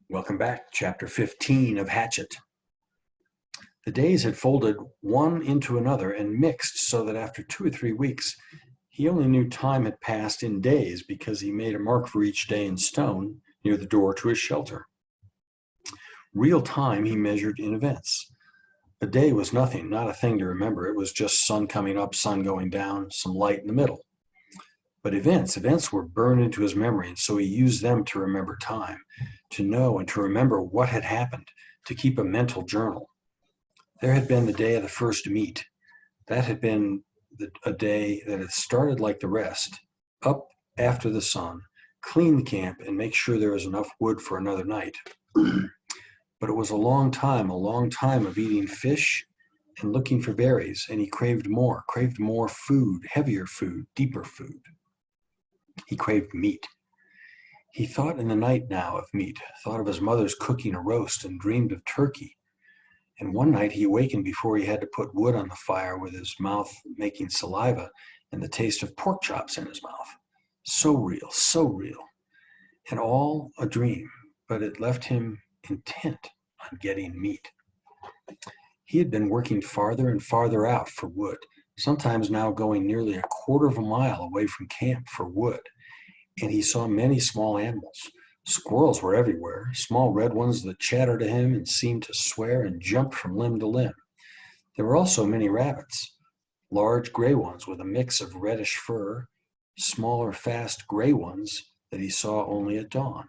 Welcome back, Chapter 15 of Hatchet. The days had folded one into another and mixed so that after 2 or 3 weeks, he only knew time had passed in days because he made a mark for each day in stone near the door to his shelter. Real time he measured in events. A day was nothing, not a thing to remember. It was just sun coming up, sun going down, some light in the middle. But events were burned into his memory, and so he used them to remember time, to know and to remember what had happened, to keep a mental journal. There had been the day of the first meet. That had been a day that had started like the rest, up after the sun, clean the camp, and make sure there was enough wood for another night. But it was a long time of eating fish and looking for berries, and he craved more food, heavier food, deeper food. He craved meat. He thought in the night now of meat, thought of his mother's cooking a roast, and dreamed of turkey. And one night he awakened before he had to put wood on the fire with his mouth making saliva and the taste of pork chops in his mouth. So real, and all a dream, but it left him intent on getting meat. He had been working farther and farther out for wood, sometimes now going nearly a quarter of a mile away from camp for wood, and he saw many small animals. Squirrels were everywhere, small red ones that chattered to him and seemed to swear and jump from limb to limb. There were also many rabbits, large gray ones with a mix of reddish fur, smaller, fast gray ones that he saw only at dawn.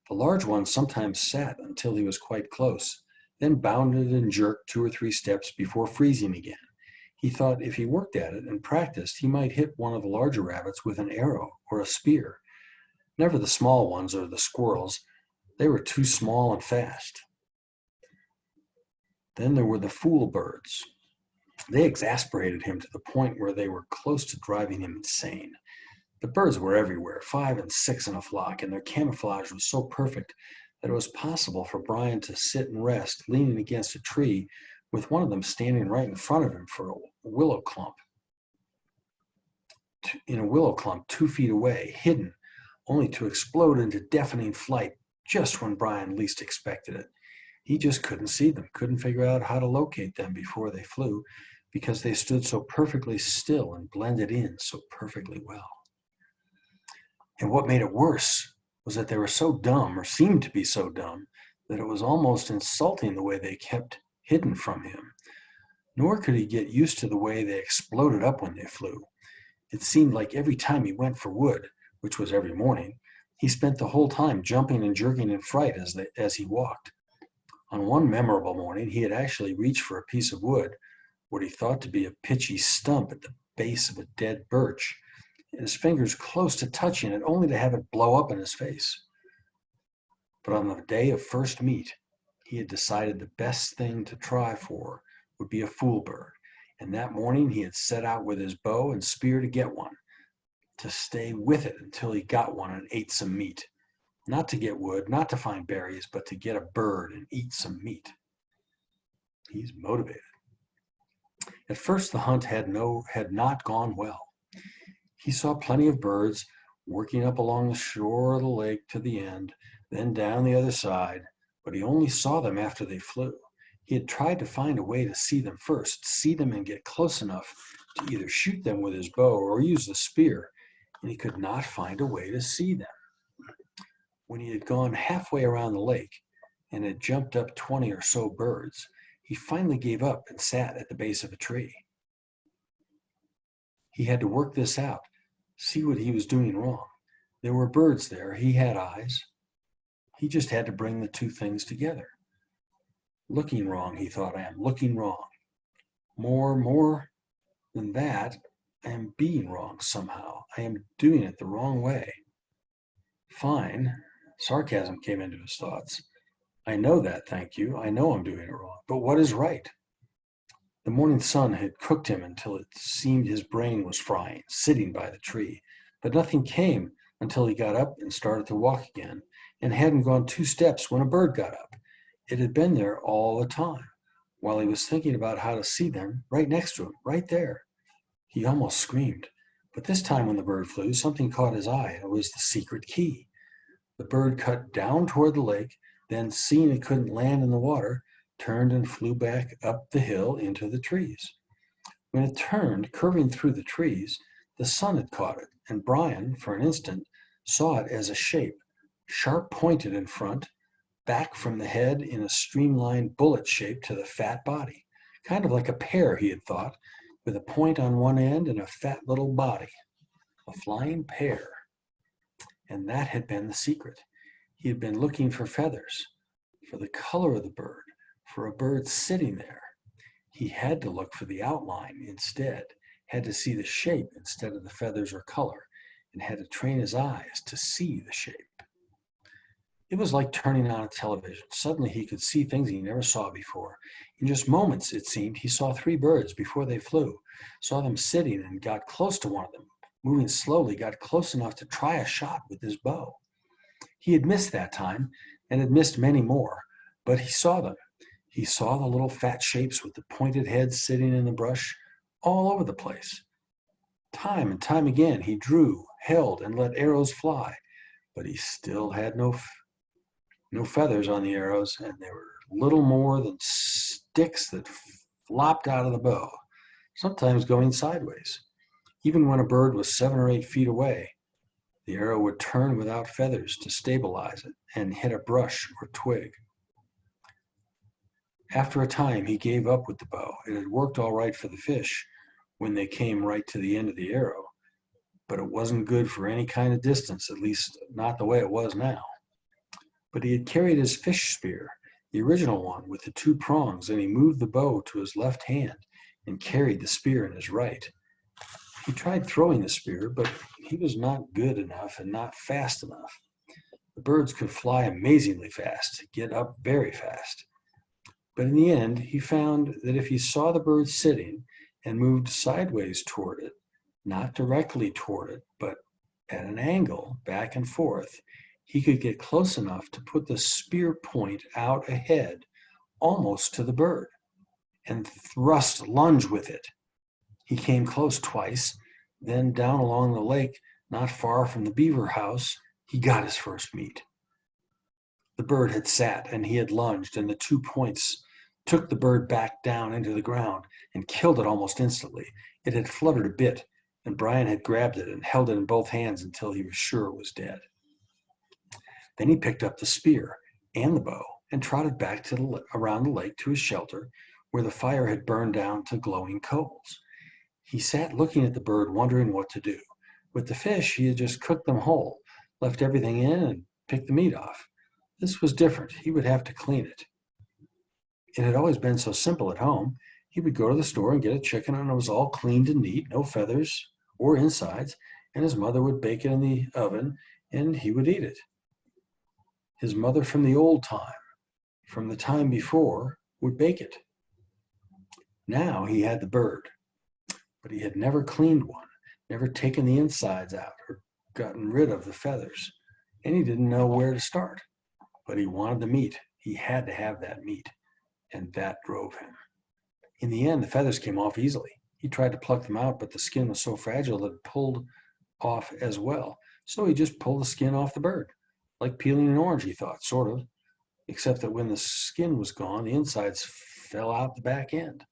The large ones sometimes sat until he was quite close, then bounded and jerked 2 or 3 steps before freezing again. He thought if he worked at it and practiced, he might hit one of the larger rabbits with an arrow or a spear. Never the small ones or the squirrels. They were too small and fast. Then there were the fool birds. They exasperated him to the point where they were close to driving him insane. The birds were everywhere, 5 and 6 in a flock, and their camouflage was so perfect that it was possible for Brian to sit and rest, leaning against a tree, with one of them standing right in front of him for a willow clump. In a willow clump 2 feet away, hidden, only to explode into deafening flight just when Brian least expected it. He just couldn't see them, couldn't figure out how to locate them before they flew, because they stood so perfectly still and blended in so perfectly well. And what made it worse was that they were so dumb, or seemed to be so dumb, that it was almost insulting the way they kept hidden from him. Nor could he get used to the way they exploded up when they flew. It seemed like every time he went for wood, which was every morning, he spent the whole time jumping and jerking in fright as he walked. On one memorable morning, he had actually reached for a piece of wood, what he thought to be a pitchy stump at the base of a dead birch, and his fingers close to touching it, only to have it blow up in his face. But on the day of first meet, he had decided the best thing to try for would be a fool bird, and that morning he had set out with his bow and spear to get one, to stay with it until he got one and ate some meat. Not to get wood, not to find berries, but to get a bird and eat some meat. He's motivated. At first the hunt had not gone well. He saw plenty of birds working up along the shore of the lake to the end, then down the other side, but he only saw them after they flew. He had tried to find a way to see them first, see them and get close enough to either shoot them with his bow or use the spear, and he could not find a way to see them. When he had gone halfway around the lake and had jumped up 20 or so birds, he finally gave up and sat at the base of a tree. He had to work this out, see what he was doing wrong. There were birds there, he had eyes. He just had to bring the 2 things together. Looking wrong, he thought, I am looking wrong. More than that, I am being wrong somehow. I am doing it the wrong way. Fine. Sarcasm came into his thoughts. I know that, thank you. I know I'm doing it wrong. But what is right? The morning sun had cooked him until it seemed his brain was frying, sitting by the tree. But nothing came until he got up and started to walk again, and hadn't gone 2 steps when a bird got up. It had been there all the time, while he was thinking about how to see them, right next to him, right there. He almost screamed. But this time when the bird flew, something caught his eye. It was the secret key. The bird cut down toward the lake, then seeing it couldn't land in the water, turned and flew back up the hill into the trees. When it turned, curving through the trees, the sun had caught it, and Brian, for an instant, saw it as a shape, sharp pointed in front, back from the head in a streamlined bullet shape to the fat body. Kind of like a pear, he had thought, with a point on one end and a fat little body. A flying pear. And that had been the secret. He had been looking for feathers, for the color of the bird, for a bird sitting there. He had to look for the outline instead, had to see the shape instead of the feathers or color, and had to train his eyes to see the shape. It was like turning on a television. Suddenly he could see things he never saw before. In just moments, it seemed, he saw 3 birds before they flew, saw them sitting and got close to one of them, moving slowly, got close enough to try a shot with his bow. He had missed that time and had missed many more, but he saw them. He saw the little fat shapes with the pointed heads sitting in the brush all over the place. Time and time again, he drew, held, and let arrows fly, but he still had no feathers on the arrows, and they were little more than sticks that flopped out of the bow, sometimes going sideways. Even when a bird was 7 or 8 feet away, the arrow would turn without feathers to stabilize it and hit a brush or twig. After a time, he gave up with the bow. It had worked all right for the fish when they came right to the end of the arrow, but it wasn't good for any kind of distance, at least not the way it was now. But he had carried his fish spear, the original one with the 2 prongs, and he moved the bow to his left hand and carried the spear in his right. He tried throwing the spear, but he was not good enough and not fast enough. The birds could fly amazingly fast, get up very fast. But in the end, he found that if he saw the bird sitting and moved sideways toward it, not directly toward it, but at an angle, back and forth, he could get close enough to put the spear point out ahead, almost to the bird, and lunge with it. He came close twice, then down along the lake, not far from the beaver house, he got his first meat. The bird had sat, and he had lunged, and the 2 points took the bird back down into the ground and killed it almost instantly. It had fluttered a bit, and Brian had grabbed it and held it in both hands until he was sure it was dead. Then he picked up the spear and the bow and trotted back around the lake to his shelter, where the fire had burned down to glowing coals. He sat looking at the bird, wondering what to do. With the fish, he had just cooked them whole, left everything in, and picked the meat off. This was different. He would have to clean it. It had always been so simple at home. He would go to the store and get a chicken, and it was all cleaned and neat, no feathers or insides, and his mother would bake it in the oven, and he would eat it. His mother from the old time, from the time before, would bake it. Now he had the bird, but he had never cleaned one, never taken the insides out or gotten rid of the feathers, and he didn't know where to start. But he wanted the meat. He had to have that meat, and that drove him. In the end, the feathers came off easily. He tried to pluck them out, but the skin was so fragile that it pulled off as well. So he just pulled the skin off the bird, like peeling an orange, he thought, sort of, except that when the skin was gone, the insides fell out the back end.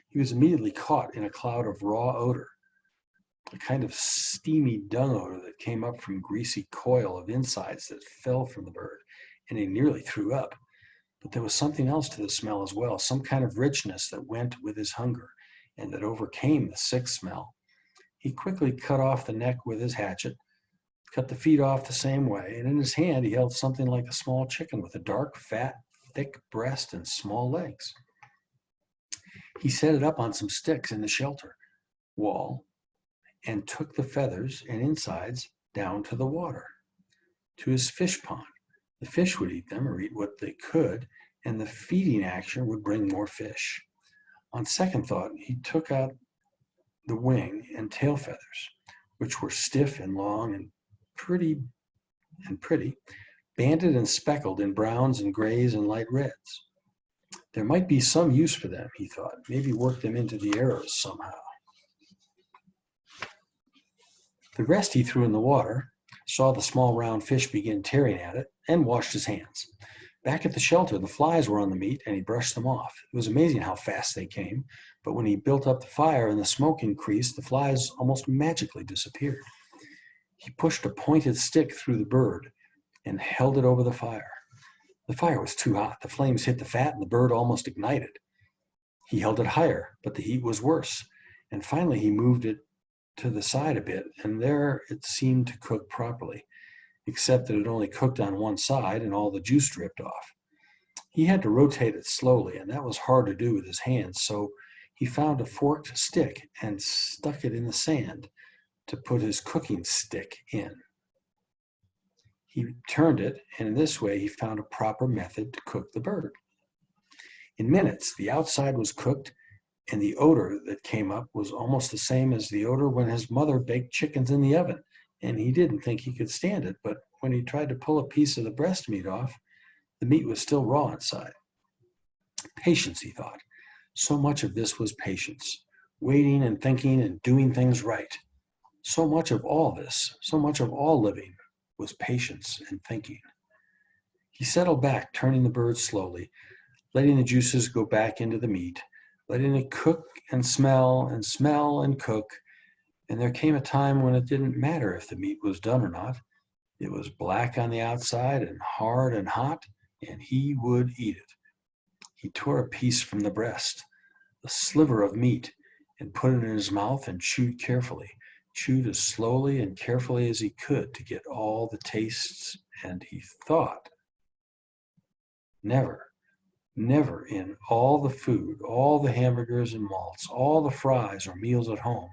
He was immediately caught in a cloud of raw odor, a kind of steamy dung odor that came up from greasy coil of insides that fell from the bird, and he nearly threw up. But there was something else to the smell as well, some kind of richness that went with his hunger and that overcame the sick smell. He quickly cut off the neck with his hatchet, cut the feet off the same way, and in his hand he held something like a small chicken with a dark, fat, thick breast and small legs. He set it up on some sticks in the shelter wall and took the feathers and insides down to the water, to his fish pond. The fish would eat them or eat what they could, and the feeding action would bring more fish. On second thought, he took out the wing and tail feathers, which were stiff and long and pretty, banded and speckled in browns and grays and light reds. There might be some use for them, he thought, maybe work them into the arrows somehow. The rest he threw in the water, saw the small round fish begin tearing at it, and washed his hands. Back at the shelter, the flies were on the meat, and he brushed them off. It was amazing how fast they came, but when he built up the fire and the smoke increased, the flies almost magically disappeared. He pushed a pointed stick through the bird and held it over the fire. The fire was too hot. The flames hit the fat, and the bird almost ignited. He held it higher, but the heat was worse, and finally he moved it to the side a bit, and there it seemed to cook properly, except that it only cooked on one side and all the juice dripped off. He had to rotate it slowly, and that was hard to do with his hands, so he found a forked stick and stuck it in the sand to put his cooking stick in. He turned it, and in this way he found a proper method to cook the bird. In minutes, the outside was cooked, and the odor that came up was almost the same as the odor when his mother baked chickens in the oven, and he didn't think he could stand it, but when he tried to pull a piece of the breast meat off, the meat was still raw inside. Patience, he thought. So much of this was patience, waiting and thinking and doing things right. So much of all this, so much of all living, was patience and thinking. He settled back, turning the bird slowly, letting the juices go back into the meat, letting it cook and smell and cook, and there came a time when it didn't matter if the meat was done or not. It was black on the outside and hard and hot, and he would eat it. He tore a piece from the breast, a sliver of meat, and put it in his mouth and chewed carefully, chewed as slowly and carefully as he could to get all the tastes, and he thought, never in all the food, all the hamburgers and malts, all the fries or meals at home,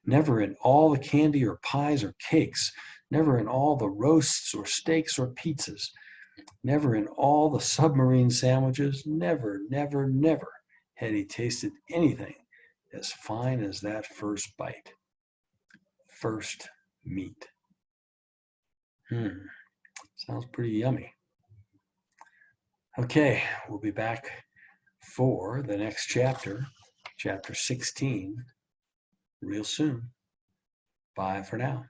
never in all the candy or pies or cakes, never in all the roasts or steaks or pizzas, never in all the submarine sandwiches, never had he tasted anything as fine as that first bite. First meat. Sounds pretty yummy. Okay, we'll be back for the next chapter, chapter 16, real soon. Bye for now.